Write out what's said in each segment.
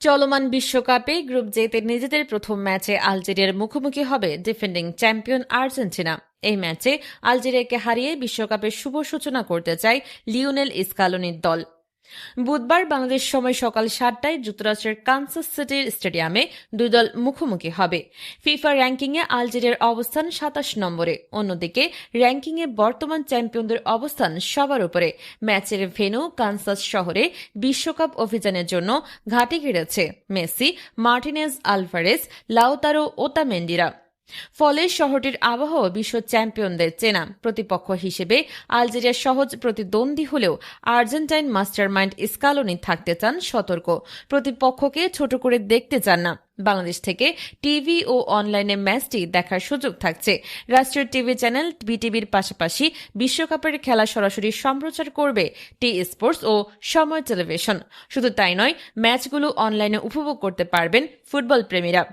চলমান বিশ্বকাপে গ্রুপ জেতে নিজেদের প্রথম ম্যাচে আলজেরিয়ার মুখোমুখি হবে ডিফেন্ডিং চ্যাম্পিয়ন আর্জেন্টিনা। এই ম্যাচে আলজেরিয়াকে হারিয়ে বিশ্বকাপের শুভ সূচনা করতে চায় লিওনেল স্কালোনির দল। বুধবার বাংলাদেশ সময় সকাল 7টায় যুক্তরাষ্ট্রের কানসাস সিটির স্টেডিয়ামে দুই দল মুখোমুখি হবে। ফিফা র্যাঙ্কিংয়ে আলজেরিয়ার অবস্থান 27 নম্বরে, অন্যদিকে র্যাঙ্কিংয়ে বর্তমান চ্যাম্পিয়নদের অবস্থান সবার উপরে। ম্যাচের ভেন্যু কানসাস শহরে বিশ্বকাপ অভিযানের জন্য ঘাঁটি গেড়েছে মেসি, মার্টিনেজ, আলভারেজ, লাউতারো, ওতামেন্ডিরা। ফলে শহরটির আবহাওয়া বিশ্ব চ্যাম্পিয়নদের চেনা। প্রতিপক্ষ হিসেবে আলজেরিয়া সহজ প্রতিদ্বন্দ্বী হলেও আর্জেন্টাইন মাস্টারমাইন্ড স্কালোনি থাকতে চান সতর্ক। প্রতিপক্ষকে ছোট করে দেখতে চান না। বাংলাদেশ থেকে টিভি ও অনলাইনে ম্যাচটি দেখার সুযোগ থাকছে। রাষ্ট্রীয় টিভি চ্যানেল বিটিভির পাশাপাশি বিশ্বকাপের খেলা সরাসরি সম্প্রচার করবে টি স্পোর্টস ও সময় টেলিভিশন। শুধু তাই নয়, ম্যাচগুলো অনলাইনে উপভোগ করতে পারবেন ফুটবল প্রেমীরা।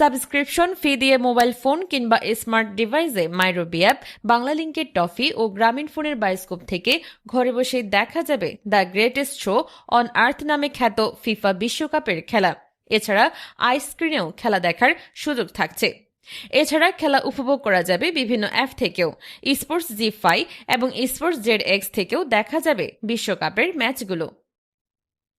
সাবস্ক্রিপশন ফি দিয়ে মোবাইল ফোন কিংবা স্মার্ট ডিভাইসে মাইরবি অ্যাপ, বাংলা লিংকের টফি ও গ্রামীণ ফোনের বায়োস্কোপ থেকে ঘরে বসে দেখা যাবে the greatest show on earth নামে খ্যাত ফিফা বিশ্বকাপের খেলা। এছাড়া আইস্ক্রিনেও খেলা দেখার সুযোগ থাকছে। এছাড়া খেলা উপভোগ করা যাবে বিভিন্ন অ্যাপ থেকেও। স্পোর্টস জি5 এবং স্পোর্টস জেড এক্স থেকেও দেখা যাবে বিশ্বকাপের ম্যাচগুলো।